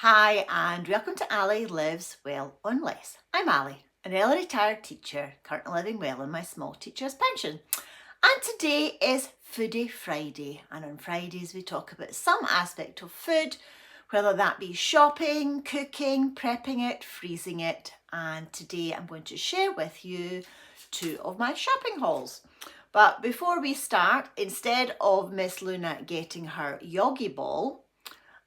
Hi and welcome to Ali Lives Well on Less. I'm Ali, an early retired teacher currently living well on my small teacher's pension. And today is Foodie Friday, and on Fridays we talk about some aspect of food, whether that be shopping, cooking, prepping it, freezing it, and today I'm going to share with you 2 of my shopping hauls. But before we start, instead of Miss Luna getting her yogi ball,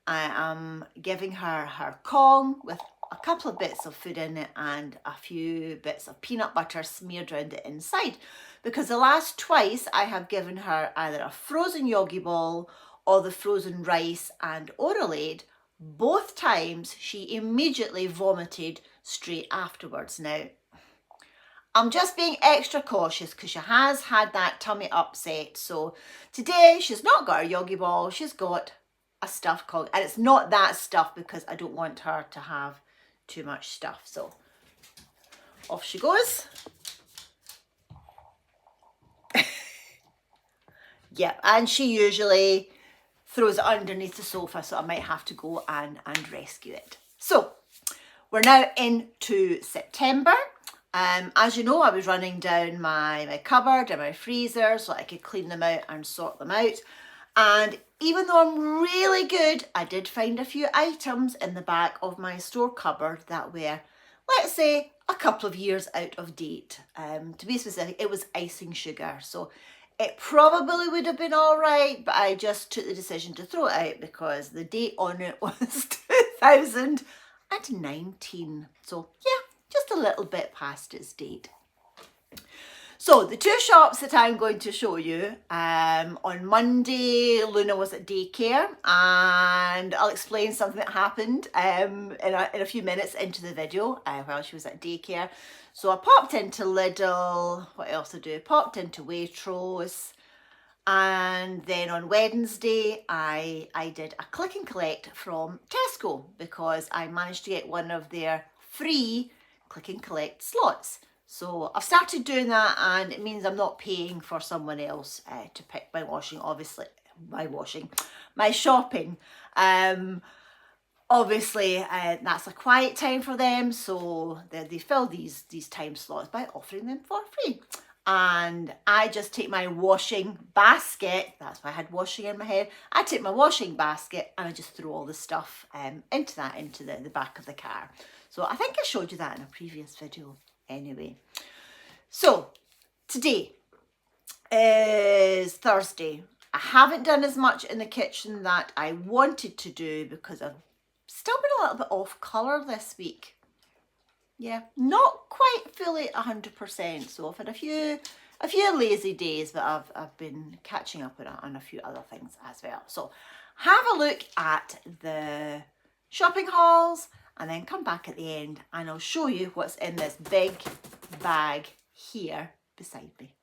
I am giving her her Kong with a couple of bits of food in it and a few bits of peanut butter smeared around the inside, because the last twice I have given her either a frozen yogi ball or the frozen rice and Oralade. Both times she immediately vomited straight afterwards. Now, I'm just being extra cautious because she has had that tummy upset. So today she's not got her yogi ball, she's got a stuff Kong, and it's not that stuff because I don't want her to have too much stuff. So off she goes. Yep, and she usually throws it underneath the sofa, so I might have to go and rescue it. So we're now into September. As you know, I was running down my cupboard and my freezer so I could clean them out and sort them out. And even though I'm really good, I did find a few items in the back of my store cupboard that were, let's say, a couple of years out of date. To be specific, it was icing sugar. So it probably would have been all right, but I just took the decision to throw it out because the date on it was 2019. So yeah, just a little bit past its date. So the 2 shops that I'm going to show you, on Monday Luna was at daycare, and I'll explain something that happened in a few minutes into the video while she was at daycare. So I popped into Lidl, what else did I do? Popped into Waitrose, and then on Wednesday I did a click and collect from Tesco because I managed to get one of their free click and collect slots. So I've started doing that, and it means I'm not paying for someone else to pick my washing, obviously, my shopping. Obviously, that's a quiet time for them, so they fill these time slots by offering them for free. And I just take my washing basket, that's why I had washing in my head, I take my washing basket and I just throw all the stuff into the back of the car. So I think I showed you that in a previous video anyway. So today is Thursday. I haven't done as much in the kitchen that I wanted to do because I've still been a little bit off colour this week. Yeah, not quite fully 100%. So I've had a few lazy days, but I've been catching up on a few other things as well. So have a look at the shopping hauls and then come back at the end and I'll show you what's in this big bag here beside me.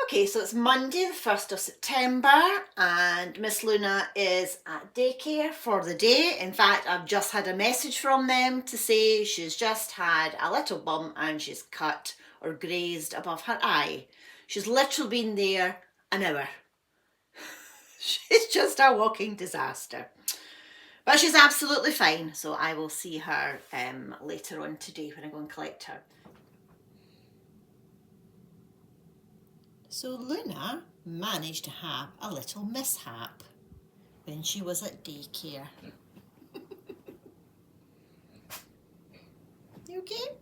Okay, so it's Monday the 1st of September and Miss Luna is at daycare for the day. In fact, I've just had a message from them to say she's just had a little bump and she's cut or grazed above her eye. She's literally been there an hour. She's just a walking disaster. But she's absolutely fine, so I will see her later on today when I go and collect her. So Luna managed to have a little mishap when she was at daycare. You okay?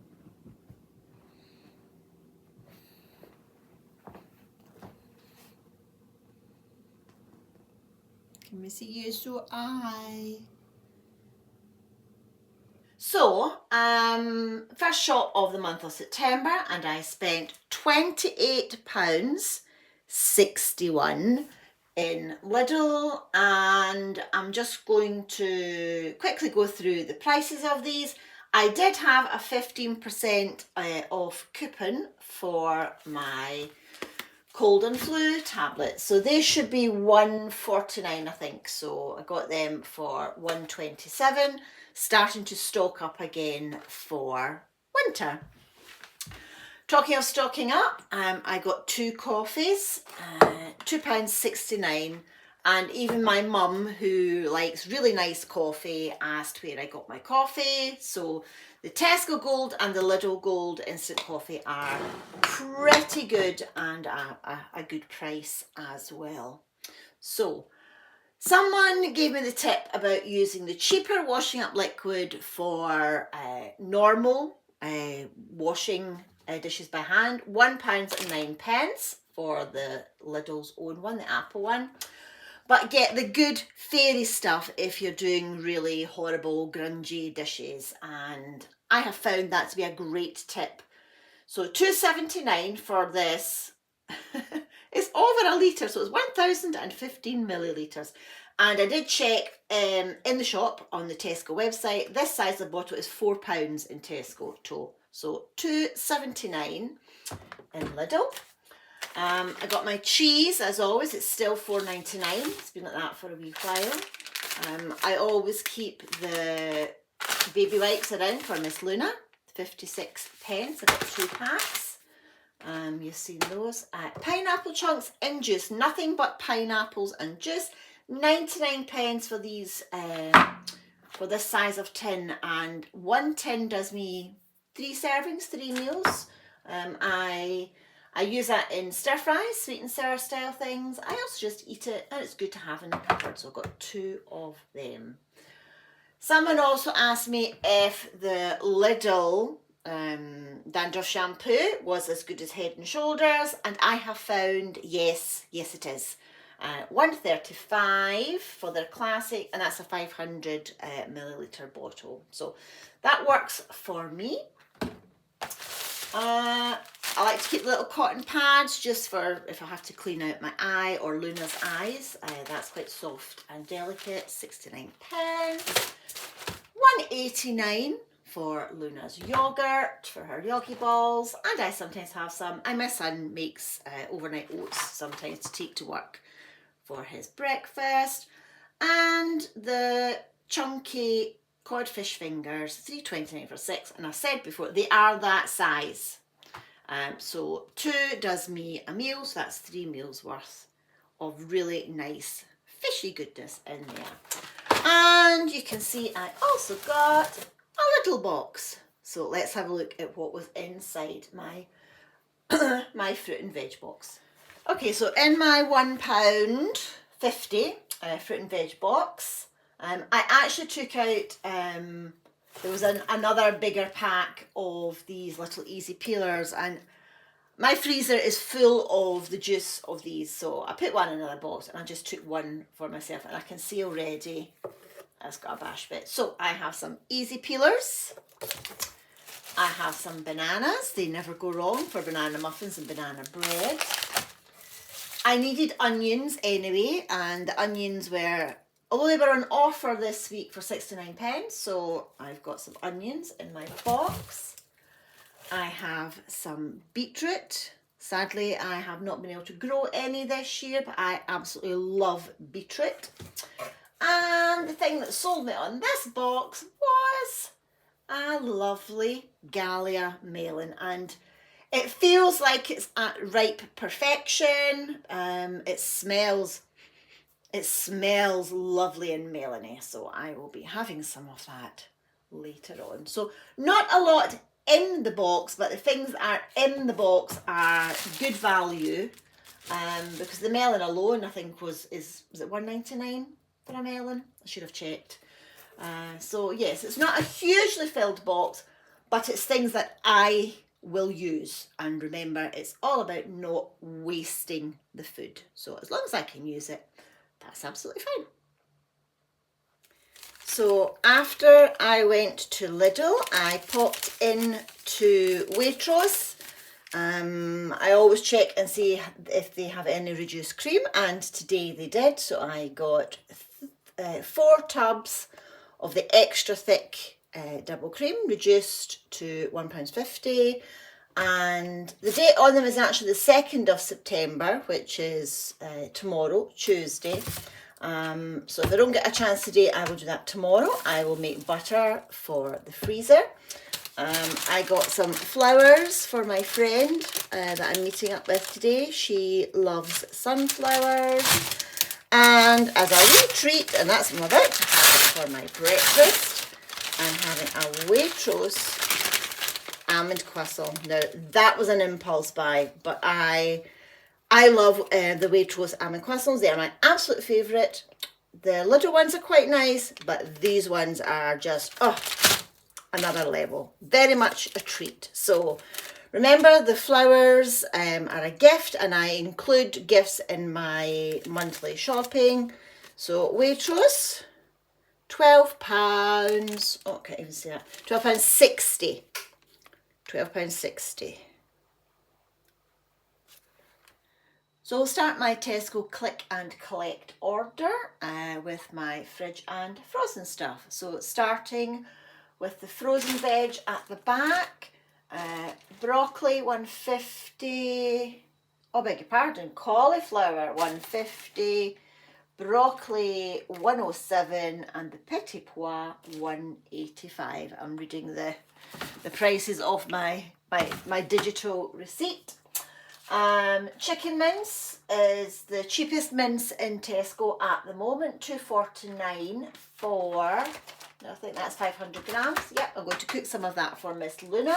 Can we see you? So So, first shop of the month of September, and I spent £28.61 in Lidl, and I'm just going to quickly go through the prices of these. I did have a 15% off coupon for my cold and flu tablets, so they should be £1.49 I think, so I got them for £1.27, starting to stock up again for winter. Talking of stocking up, I got 2 coffees, £2.69, And even my mum, who likes really nice coffee, asked where I got my coffee. So the Tesco Gold and the Lidl Gold instant coffee are pretty good and a good price as well. So someone gave me the tip about using the cheaper washing up liquid for normal washing dishes by hand. £1.09 for the Lidl's own one, the apple one. But get the good fairy stuff if you're doing really horrible, grungy dishes. And I have found that to be a great tip. So £2.79 for this. It's over a litre, so it's 1,015 millilitres. And I did check in the shop on the Tesco website. This size of bottle is £4 in Tesco too. So £2.79 in Lidl. I got my cheese, as always. It's still £4.99. It's been like that for a wee while. I always keep the baby wipes around for Miss Luna, 56 pence. I got 2 packs. You've seen those. Pineapple chunks in juice, nothing but pineapples and juice. 99 pence for these, for this size of tin, and one tin does me 3 servings, 3 meals. I use that in stir fries, sweet and sour style things. I also just eat it, and it's good to have in the cupboard, so I've got 2 of them. Someone also asked me if the Lidl dandruff shampoo was as good as Head and Shoulders, and I have found yes it is. £1.35 for their classic, and that's a 500 millilitre bottle, so that works for me. I like to keep little cotton pads just for if I have to clean out my eye or Luna's eyes. That's quite soft and delicate. 69 pence. £1.89 for Luna's yogurt for her yogi balls, and I sometimes have some. And my son makes overnight oats sometimes to take to work for his breakfast. And the chunky codfish fingers, £3.29 for 6, and I said before they are that size. So 2 does me a meal, so that's 3 meals worth of really nice fishy goodness in there. And you can see I also got a little box. So let's have a look at what was inside my my fruit and veg box. Okay, so in my £1.50 fruit and veg box, I actually took out, there was another bigger pack of these little easy peelers, and my freezer is full of the juice of these, so I put one in another box and I just took one for myself, and I can see already it's got a bash bit. So I have some easy peelers. I have some bananas. They never go wrong for banana muffins and banana bread. I needed onions anyway, and the onions were, although they were on offer this week for 69 pence, so I've got some onions in my box. I have some beetroot. Sadly, I have not been able to grow any this year, but I absolutely love beetroot. And the thing that sold me on this box was a lovely Gallia melon, and it feels like it's at ripe perfection. It smells lovely and melony, so I will be having some of that later on. So not a lot in the box, but the things that are in the box are good value, because the melon alone I think was it £1.99 for a melon? I should have checked. So yes, it's not a hugely filled box, but it's things that I will use. And remember, it's all about not wasting the food. So as long as I can use it, that's absolutely fine. So after I went to Lidl, I popped in to Waitrose. I always check and see if they have any reduced cream, and today they did. So I got 4 tubs of the extra thick double cream, reduced to £1.50, and the date on them is actually the 2nd of September, which is tomorrow, Tuesday. So if I don't get a chance today, I will do that tomorrow. I will make butter for the freezer. I got some flowers for my friend that I'm meeting up with today. She loves sunflowers. And as a wee treat, and that's what I'm about to have for my breakfast, I'm having a Waitrose almond croissant. Now, that was an impulse buy, but I love the Waitrose almond croissants. They are my absolute favourite. The little ones are quite nice, but these ones are just, another level. Very much a treat. So remember, the flowers are a gift, and I include gifts in my monthly shopping. So Waitrose, £12. Oh, I can't even see that. £12.60. £12.60. So I'll start my Tesco click and collect order with my fridge and frozen stuff. So starting with the frozen veg at the back, broccoli 150, oh beg your pardon, cauliflower 150, broccoli 107, and the petit pois 185. I'm reading the prices of my digital receipt. Chicken mince is the cheapest mince in Tesco at the moment, £2.49 for, I think that's 500 grams. Yep, I'm going to cook some of that for Miss Luna.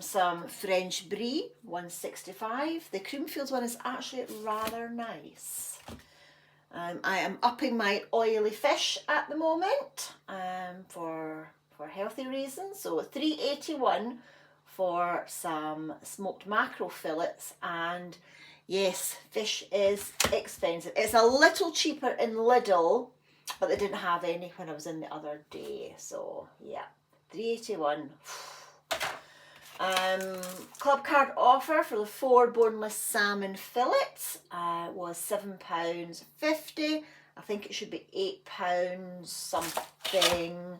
Some French brie, £1.65. The Creamfields one is actually rather nice. I am upping my oily fish at the moment for healthy reasons. So £3.81 for some smoked mackerel fillets, and yes, fish is expensive. It's a little cheaper in Lidl, but they didn't have any when I was in the other day. So yeah, £3.81. Club card offer for the 4 boneless salmon fillets was £7.50. I think it should be £8 something.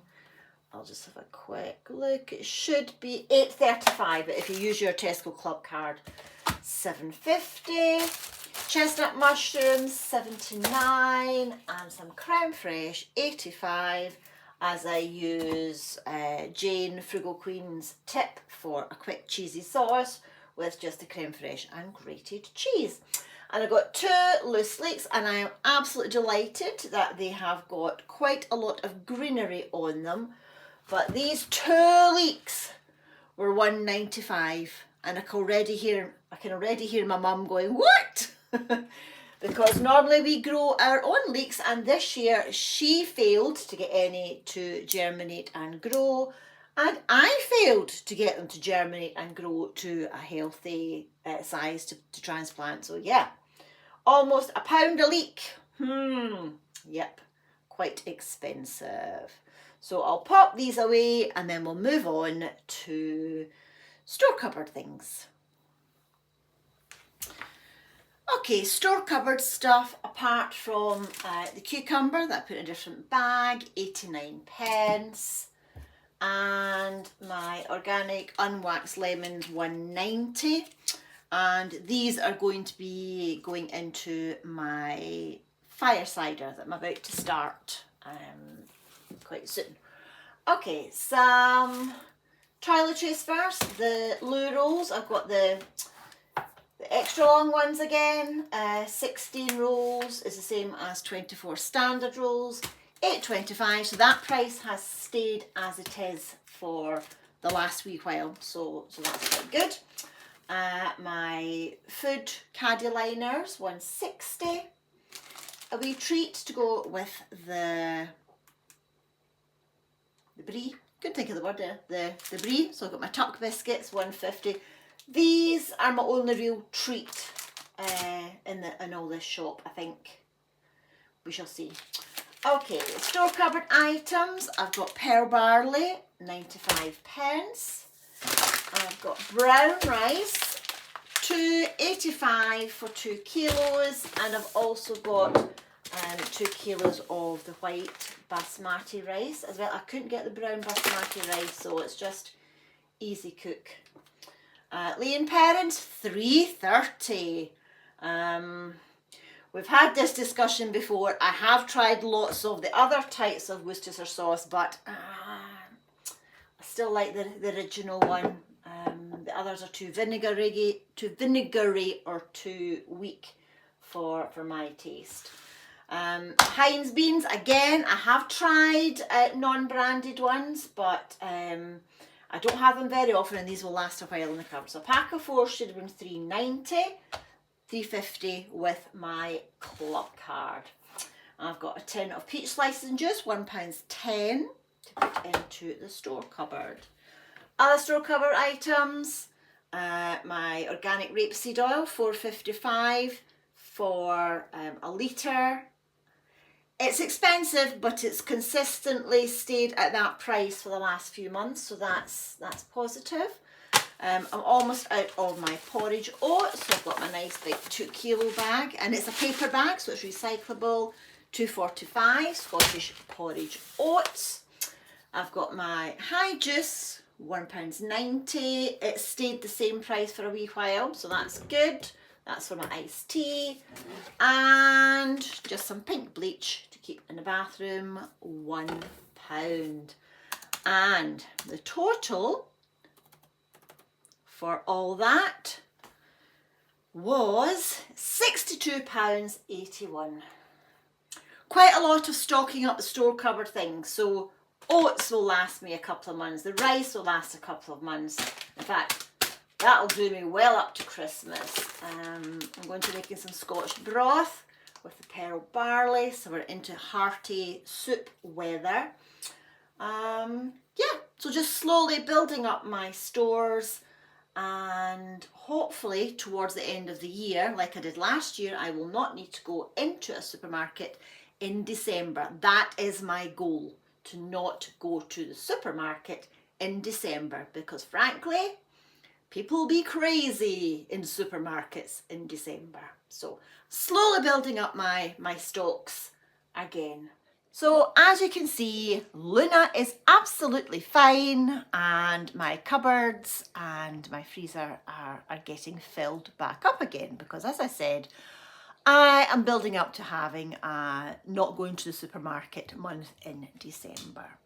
I'll just have a quick look. It should be £8.35, but if you use your Tesco club card, £7.50. Chestnut mushrooms, £79, and some crème fraîche, £85, as I use Jane Frugal Queen's tip for a quick cheesy sauce with just the crème fraîche and grated cheese. And I got 2 loose leeks, and I am absolutely delighted that they have got quite a lot of greenery on them. But these 2 leeks were £1.95, and I can already hear my mum going, "What?" Because normally we grow our own leeks, and this year she failed to get any to germinate and grow, and I failed to get them to germinate and grow to a healthy size to transplant. So yeah, almost £1 a leek. Yep, quite expensive. So I'll pop these away, and then we'll move on to store cupboard things. Okay, store cupboard stuff, apart from the cucumber that I put in a different bag, 89p, and my organic unwaxed lemons, 1.90. And these are going to be going into my fire cider that I'm about to start quite soon. Okay, some toiletries first. The loo rolls, I've got the extra long ones again. 16 rolls is the same as 24 standard rolls, £8.25. So that price has stayed as it is for the last wee while, so that's quite good. My food caddy liners, £1.60. A wee treat to go with the brie. Couldn't think of the word there. The brie. So I've got my tuck biscuits, £1.50. These are my only real treat in all this shop, I think. We shall see. Okay, store cupboard items. I've got pearl barley, 95p. I've got brown rice, £2.85 for 2 kilos, and I've also got 2 kilos of the white basmati rice as well. I couldn't get the brown basmati rice, so it's just easy cook. Lee and Parents, £3.30. We've had this discussion before. I have tried lots of the other types of Worcestershire sauce, but I still like the original one. The others are too vinegary or too weak for my taste. Heinz beans, again, I have tried non-branded ones, but I don't have them very often, and these will last a while in the cupboard. So a pack of 4 should have been £3.90, £3.50 with my club card. I've got a tin of peach slices and juice, £1.10 to put into the store cupboard. Other store cupboard items, my organic rapeseed oil, £4.55 for a litre. It's expensive, but it's consistently stayed at that price for the last few months, so that's positive. I'm almost out of my porridge oats, so I've got my nice big 2 kilo bag, and it's a paper bag, so it's recyclable. £2.45 Scottish porridge oats. I've got my high juice, £1.90. It stayed the same price for a wee while, so that's good. That's for my iced tea. And just some pink bleach to keep in the bathroom, £1. And the total for all that was £62.81. Quite a lot of stocking up the store cupboard things. So oats will last me a couple of months. The rice will last a couple of months. In fact, that'll do me well up to Christmas. I'm going to be making some Scotch broth with the pearl barley, so we're into hearty soup weather. Yeah, so just slowly building up my stores, and hopefully towards the end of the year, like I did last year, I will not need to go into a supermarket in December. That is my goal, to not go to the supermarket in December, because frankly, people be crazy in supermarkets in December. So slowly building up my stocks again. So as you can see, Luna is absolutely fine, and my cupboards and my freezer are getting filled back up again, because as I said, I am building up to having not going to the supermarket month in December.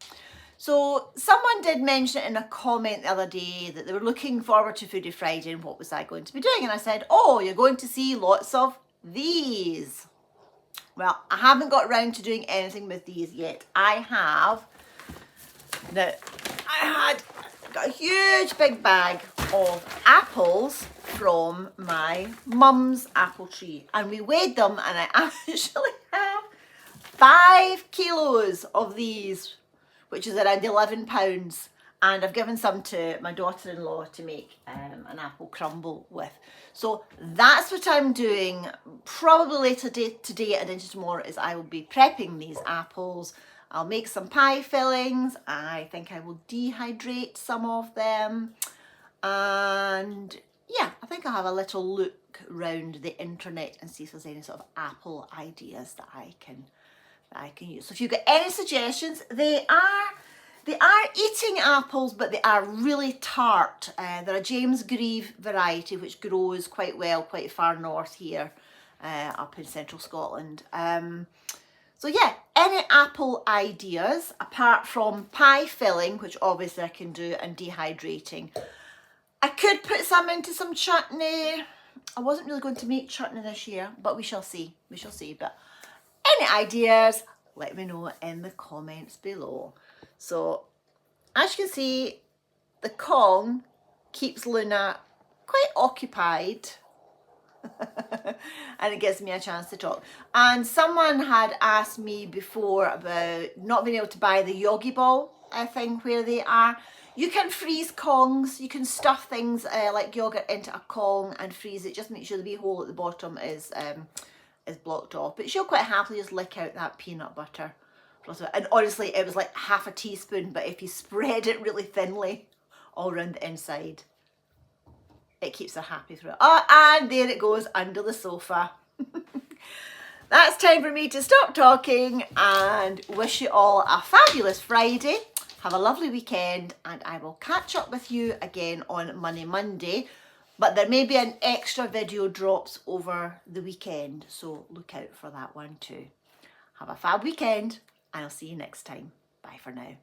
So someone did mention in a comment the other day that they were looking forward to Foodie Friday and what was I going to be doing, and I said, oh, you're going to see lots of these. Well, I haven't got around to doing anything with these yet. I got a huge big bag of apples from my mum's apple tree, and we weighed them, and I actually have 5 kilos of these, which is around £11, and I've given some to my daughter-in-law to make an apple crumble with. So that's what I'm doing. Probably later today and into tomorrow is I will be prepping these apples. I'll make some pie fillings. I think I will dehydrate some of them. And yeah, I think I'll have a little look around the internet and see if there's any sort of apple ideas that I can use. So if you've got any suggestions, they are eating apples, but they are really tart. They're a James Grieve variety, which grows quite well, quite far north here, up in central Scotland. So yeah, any apple ideas, apart from pie filling, which obviously I can do, and dehydrating. I could put some into some chutney. I wasn't really going to make chutney this year, but we shall see. We shall see. But any ideas, let me know in the comments below. So, as you can see, the Kong keeps Luna quite occupied and it gives me a chance to talk. And someone had asked me before about not being able to buy the Yogi Ball thing where they are. You can freeze Kongs, you can stuff things like yogurt into a Kong and freeze it. Just make sure the wee hole at the bottom is blocked off. But she'll quite happily just lick out that peanut butter. And honestly, it was like half a teaspoon, but if you spread it really thinly all around the inside, it keeps her happy through it. Oh, and there it goes under the sofa. That's time for me to stop talking and wish you all a fabulous Friday. Have a lovely weekend, and I will catch up with you again on Monday. But there may be an extra video drops over the weekend, so look out for that one too. Have a fab weekend, and I'll see you next time. Bye for now.